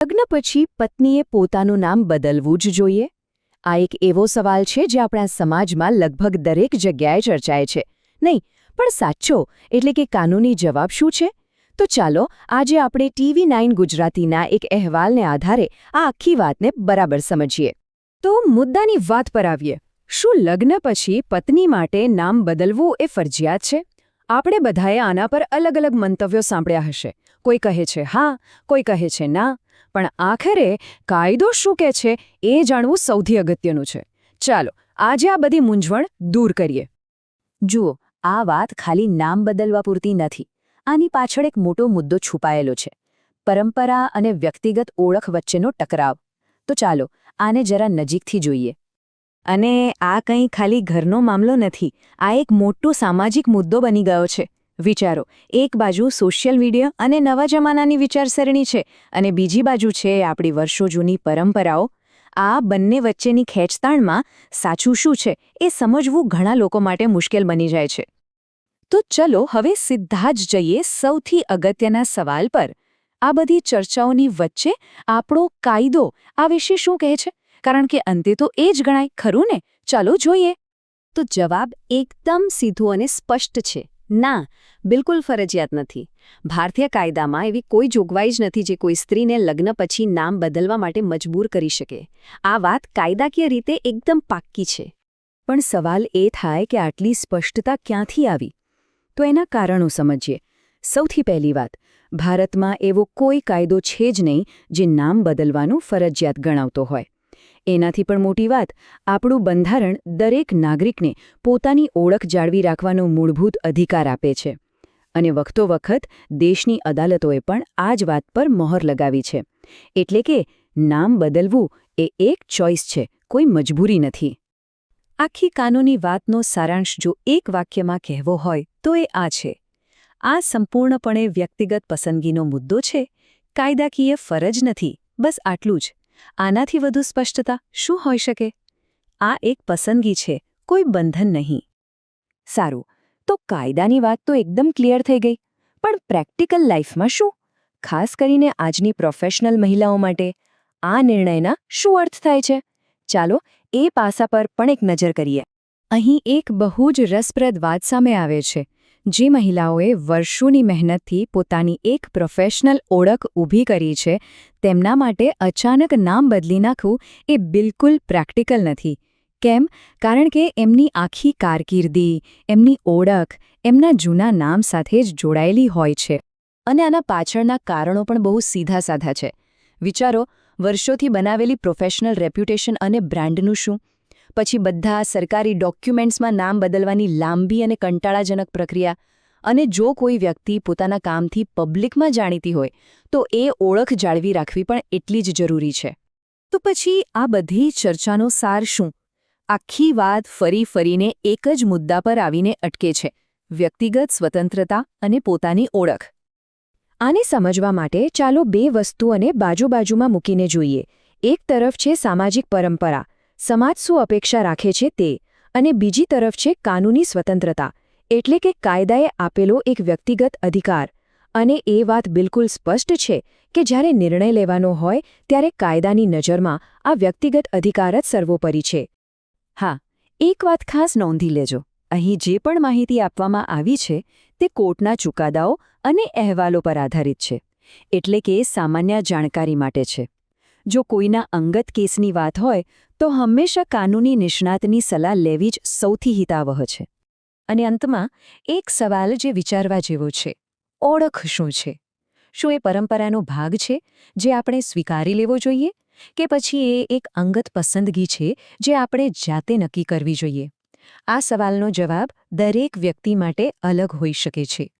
લગ્ન પછી પત્નીએ પોતાનું નામ બદલવું જ જોઈએ? આ એક એવો સવાલ છે જે આપણા સમાજમાં લગભગ દરેક જગ્યાએ ચર્ચાય છે. નહીં, પણ સાચો એટલે કે કાનૂની જવાબ શું છે? તો ચાલો આજે આપણે TV9 ગુજરાતીના એક અહેવાલને આધારે આ આખી વાતને બરાબર સમજીએ. તો મુદ્દાની વાત પર આવીએ. શું લગ્ન પછી પત્ની માટે નામ બદલવું એ ફરજિયાત છે? આપણે બધાએ આના પર અલગ અલગ મંતવ્યો સાંભળ્યા હશે. કોઈ કહે છે હા, કોઈ કહે છે ના. પણ આખરે કાયદો શું કહે છે એ જાણવું સૌથી અગત્યનું છે. ચાલો આજે આ બધી મૂંઝવણ દૂર કરીએ. જુઓ, આ વાત ખાલી નામ બદલવા પૂરતી નથી. આની પાછળ એક મોટો મુદ્દો છુપાયેલો છે. પરંપરા અને વ્યક્તિગત ઓળખ વચ્ચેનો ટકરાવ. તો ચાલો આને જરા નજીકથી જોઈએ. અને આ કંઈ ખાલી ઘરનો મામલો નથી. આ એક મોટો સામાજિક મુદ્દો બની ગયો છે. વિચારો, એક બાજુ સોશિયલ મીડિયા અને નવા જમાનાની વિચારસરણી છે, અને બીજી બાજુ છે આપણી વર્ષો જૂની પરંપરાઓ. આ બંને વચ્ચેની ખેંચતાણમાં સાચું શું છે એ સમજવું ઘણા લોકો માટે મુશ્કેલ બની જાય છે. તો ચલો હવે સીધા જ જઈએ સૌથી અગત્યના સવાલ પર. આ બધી ચર્ચાઓની વચ્ચે આપણો કાયદો આ વિશે શું કહે છે? કારણ કે અંતે તો એ જ ગણાય, ખરું ને? ચાલો જોઈએ. તો જવાબ એકદમ સીધો અને સ્પષ્ટ છે. ના, બિલકુલ ફરજિયાત નથી. ભારતીય કાયદામાં એવી કોઈ જોગવાઈ જ નથી જે કોઈ સ્ત્રીને લગ્ન પછી નામ બદલવા માટે મજબૂર કરી શકે. આ વાત કાયદાકીય રીતે એકદમ પાક્કી છે. પણ સવાલ એ થાય કે આટલી સ્પષ્ટતા ક્યાંથી આવી? તો એના કારણો સમજીએ. સૌથી પહેલી વાત, ભારતમાં એવો કોઈ કાયદો છે જ નહીં જે નામ બદલવાનું ફરજિયાત ગણાવતો હોય. એનાથી પણ મોટી વાત, આપણું બંધારણ દરેક નાગરિકને પોતાની ઓળખ જાળવી રાખવાનો મૂળભૂત અધિકાર આપે છે. અને વખતો-વખત દેશની અદાલતોએ પણ આ જ વાત પર મહોર લગાવી છે. એટલે કે નામ બદલવું એ એક ચોઇસ છે, કોઈ મજબૂરી નથી. આખી કાનૂની વાતનો સારાંશ જો એક વાક્યમાં કહેવો હોય તો એ આ છે: આ સંપૂર્ણપણે વ્યક્તિગત પસંદગીનો મુદ્દો છે, કાયદાકીય ફરજ નથી. બસ આટલું જ. આનાથી વધુ સ્પષ્ટતા શું હોઈ શકે? આ એક પસંદગી છે, કોઈ બંધન નહીં. સારું, તો કાયદાની વાત તો એકદમ ક્લિયર થઈ ગઈ. પણ પ્રેક્ટિકલ લાઈફમાં શું? ખાસ કરીને આજની પ્રોફેશનલ મહિલાઓ માટે આ નિર્ણયના શું અર્થ થાય છે? ચાલો એ પાસા પર પણ એક નજર કરીએ. અહીં એક બહુ જ રસપ્રદ વાત સામે આવે છે. જે મહિલાઓએ વર્ષોની મહેનતથી પોતાની એક પ્રોફેશનલ ઓળખ ઊભી કરી છે, તેમના માટે અચાનક નામ બદલી નાખવું એ બિલકુલ પ્રેક્ટિકલ નથી. કેમ? કારણ કે એમની આખી કારકિર્દી, એમની ઓળખ, એમના જૂના નામ સાથે જ જોડાયેલી હોય છે. અને આના પાછળના કારણો પણ બહુ સીધા-સાધા છે. વિચારો, વર્ષોથી બનાવેલી પ્રોફેશનલ રેપ્યુટેશન અને બ્રાન્ડનું શું? પછી બધા સરકારી ડોક્યુમેન્ટ્સમાં નામ બદલવાની લાંબી અને કંટાળાજનક પ્રક્રિયા. અને જો કોઈ વ્યક્તિ પોતાના કામથી પબ્લિકમાં જાણીતી હોય તો એ ઓળખ જાળવી રાખવી પણ એટલી જ જરૂરી છે. તો પછી આ બધી ચર્ચાનો સાર શું? આખી વાત ફરી ફરીને એક જ મુદ્દા પર આવીને અટકે છે: વ્યક્તિગત સ્વતંત્રતા અને પોતાની ઓળખ. આને સમજવા માટે ચાલો બે વસ્તુઓને બાજુ-બાજુમાં મૂકીને જોઈએ. એક તરફ છે સામાજિક પરંપરા, સમાજ શું અપેક્ષા રાખે છે તે, અને બીજી તરફ છે કાનૂની સ્વતંત્રતા, એટલે કે કાયદાએ આપેલો એક વ્યક્તિગત અધિકાર. અને એ વાત બિલકુલ સ્પષ્ટ છે કે જ્યારે નિર્ણય લેવાનો હોય ત્યારે કાયદાની નજરમાં આ વ્યક્તિગત અધિકાર જ સર્વોપરી છે. હા, એક વાત ખાસ નોંધી લેજો. અહીં જે પણ માહિતી આપવામાં આવી છે તે કોર્ટના ચુકાદાઓ અને અહેવાલો પર આધારિત છે, એટલે કે સામાન્ય જાણકારી માટે છે. જો કોઈના અંગત કેસની વાત હોય તો હંમેશા કાનૂની નિષ્ણાતની સલાહ લેવી જ સૌથી હિતાવહ છે. અને અંતમાં એક સવાલ જે વિચારવા જેવો છે: ઓળખ શું છે? શું એ પરંપરાનો ભાગ છે જે આપણે સ્વીકારી લેવો જોઈએ, કે પછી એ એક અંગત પસંદગી છે જે આપણે જાતે નક્કી કરવી જોઈએ? આ સવાલનો જવાબ દરેક વ્યક્તિ માટે અલગ હોઈ શકે છે.